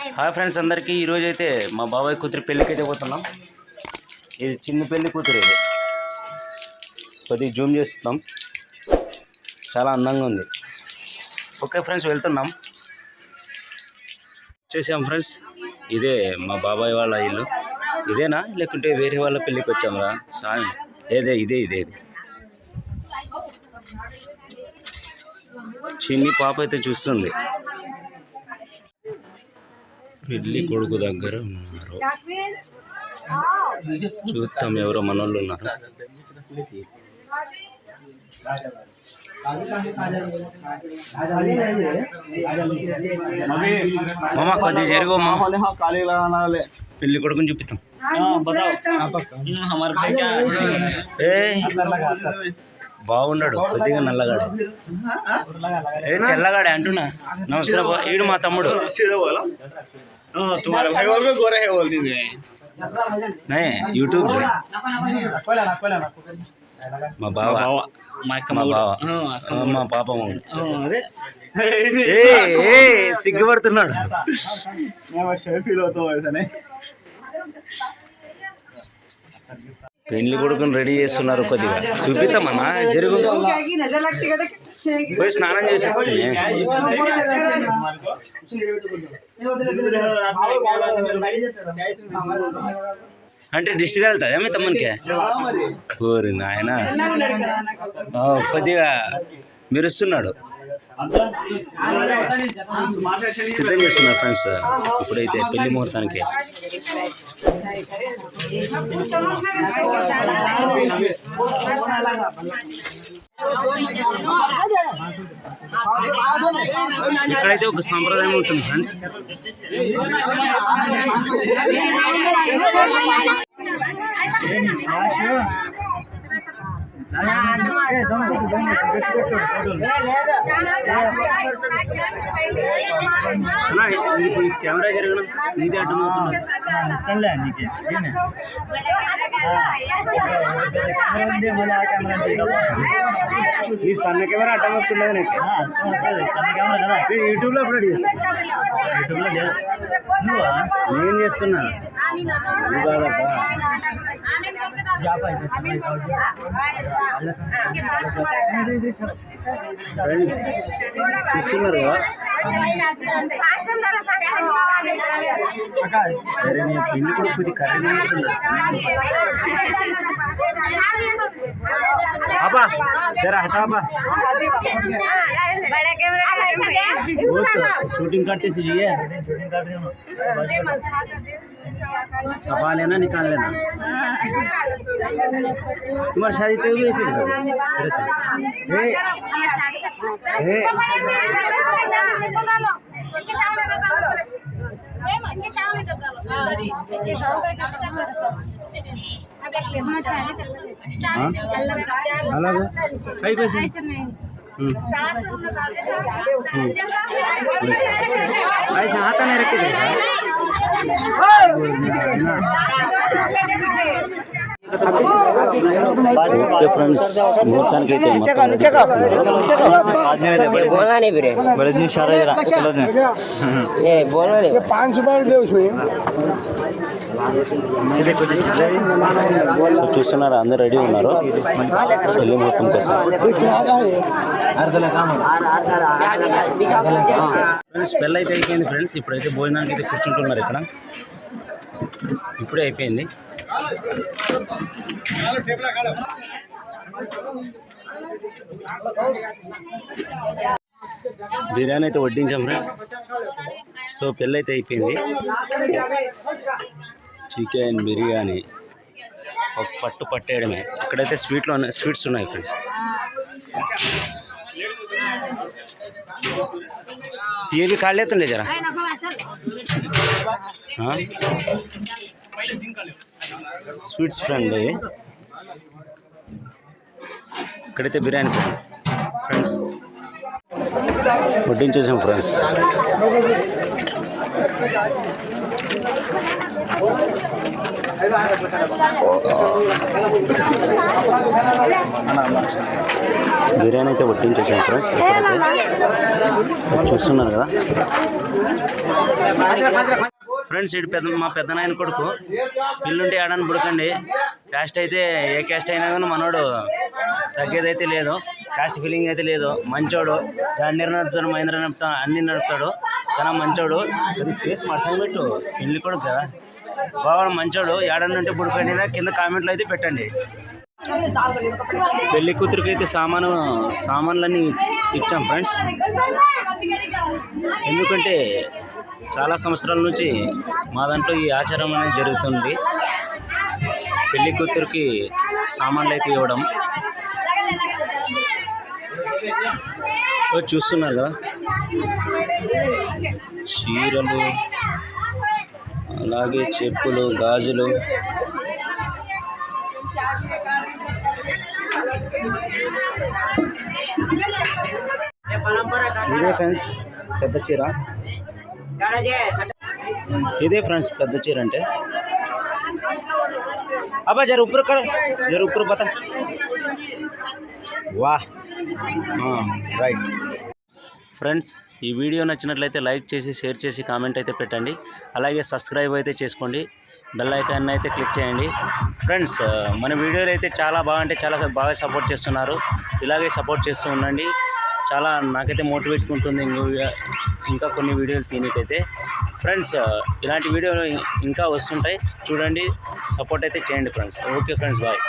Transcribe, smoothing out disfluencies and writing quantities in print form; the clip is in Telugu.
హాయ్ ఫ్రెండ్స్ అందరికీ ఈరోజు అయితే మా బాబాయ్ కూతురు పెళ్ళికి అయితే పోతున్నాం. ఇది చిన్న పెళ్లి కూతురు, ఇది కొద్దిగా జూమ్ చేస్తున్నాం, చాలా అందంగా ఉంది. ఓకే ఫ్రెండ్స్, వెళ్తున్నాం. చూసాం ఫ్రెండ్స్, ఇదే మా బాబాయ్ వాళ్ళ ఇల్లు. ఇదేనా లేకుంటే వేరే వాళ్ళ పెళ్ళికి వచ్చాంరా సామి? ఇదే చిన్ని పాప అయితే చూస్తుంది. పెళ్ళి కొడుకు దగ్గర ఉన్నారు, చూద్దాం ఎవరో మనోళ్ళు ఉన్నారు. మామ కొద్దిగా జరుగు, పెళ్లి కొడుకుని చూపిస్తాం. బాగున్నాడు, కొద్దిగా నల్లగాడు, తెల్లగాడే అంటున్నా. నమస్కారం, ఈడు మా తమ్ముడు. యూట్యూబ్ మా బావ, మా పాప సిగ్గుపడుతున్నాడు. పెళ్లి కొడుకుని రెడీ చేస్తున్నారు, కొద్దిగా చూపిస్తామన్నా. జరుగు, పోయి స్నానం చేసి అంటే దిష్టి తగులుతుందా మీ తమ్మునికి? ఊరి నాయన, కొద్దిగా మెరుస్తున్నాడు, సిద్ధం చేస్తున్నారు ఫ్రెండ్స్. ఇప్పుడైతే పెళ్లి ముహూర్తానికి ఇక్కడైతే ఒక సాంప్రదాయం ఉంటుంది ఫ్రెండ్స్. కెమెరా జరగడం నీది అడ్డమవుతుంది. ఈ సన్న కెమెరా అడ్డం వస్తున్నది నాకు. యూట్యూబ్లో అప్లోడ్ చేస్తాను. నేను చేస్తున్నాను ఫ్రెండ్స్, చూస్తున్నారు కదా. సరే, నేను పెళ్లి కొడుకు కర్రీ అబ్బా జరా హటాబా शूटिंग करते सीजिए, छपा लेना निकाल लेना. तुम्हारी शादी तो हुई ऐसे अलग कई कैसे ऐसा हाथ नहीं रखे फ्रेंड्स. मुहूर्ताనికి అయితే बोलना नहीं फिर बड़े दिन सारा जरा ये बोलना नहीं 5 बार दे उसमें. చూస్తున్నారు, అందరూ రెడీ ఉన్నారు పెళ్లి ముహూర్తం కోసం. ఫ్రెండ్స్, పెళ్ళి అయితే అయిపోయింది ఫ్రెండ్స్. ఇప్పుడైతే భోజనానికి అయితే కూర్చుంటున్నారు ఇక్కడ. ఇప్పుడే అయిపోయింది. బిర్యానీ అయితే వడ్డించాం ఫ్రెండ్స్. సో పెళ్ళి అయితే అయిపోయింది. చికెన్ బిర్యానీ ఒక పట్టు పట్టేయడమే. ఇక్కడైతే స్వీట్స్ ఉన్నాయి ఫ్రెండ్స్. ये भी खा लेते जरा. స్వీట్స్ ఫ్రెండ్, ఇక్కడైతే బిర్యానీ ఫ్రెండ్స్ వడ్డించేసాం ఫ్రెండ్స్. బిర్యానీ అయితే వడ్డించేసాం ఫ్రెండ్స్. ఇక్కడైతే చూస్తున్నారు కదా ఫ్రెండ్స్. ఇటు మా పెద్ద నాయన కొడుకు పిల్లుంటే ఆడని బుడకండి. క్యాస్ట్ అయితే ఏ క్యాస్ట్ అయినా కానీ మనోడు తగ్గేదైతే లేదు. క్యాస్ట్ ఫీలింగ్ అయితే లేదు. మంచోడు. జాండీర్ నడుపుతాడు, మహేంద్ర నడుపుతాడు, అన్నీ నడుపుతాడు. చాలా మంచోడు. అది ఫేస్ మర్సం పెట్టు. పెళ్లి కొడుకు కదా బాగా మంచోడు. ఏడని ఉంటే బుడకండి కింద కామెంట్లో అయితే పెట్టండి. పెళ్లి కూతురికి అయితే సామాన్లన్నీ ఇచ్చాం ఫ్రెండ్స్. ఎందుకంటే చాలా సంవత్సరాల నుంచి మా దాంట్లో ఈ ఆచారం అనేది జరుగుతుంది. పెళ్లి కూతురికి సామాన్లు అయితే ఇవ్వడం. చూస్తున్నారు కదా చీరలు, అలాగే చెప్పులు, గాజులు. ఇదే ఫ్రెండ్స్ పెద్ద చీర. ఇదే ఫ్రెండ్స్ పెద్ద చీర అంటే. అబ్బా జర ఉప్పురు పత వా రైట్ ఫ్రెండ్స్. ఈ వీడియో నచ్చినట్లయితే లైక్ చేసి, షేర్ చేసి, కామెంట్ అయితే పెట్టండి. అలాగే సబ్స్క్రైబ్ అయితే చేసుకోండి. బెల్ ఐకాన్ అయితే క్లిక్ చేయండి ఫ్రెండ్స్. మన వీడియోలు అయితే చాలా బాగా సపోర్ట్ చేస్తున్నారు. ఇలాగే సపోర్ట్ చేస్తూ ఉండండి. చాలా నాకైతే మోటివేట్గా ఉంటుంది ఇంకా కొన్ని వీడియోలు తీయనికైతే ఫ్రెండ్స్. ఇలాంటి వీడియోలు ఇంకా వస్తుంటాయి చూడండి. సపోర్ట్ అయితే చేయండి ఫ్రెండ్స్. Okay friends, bye.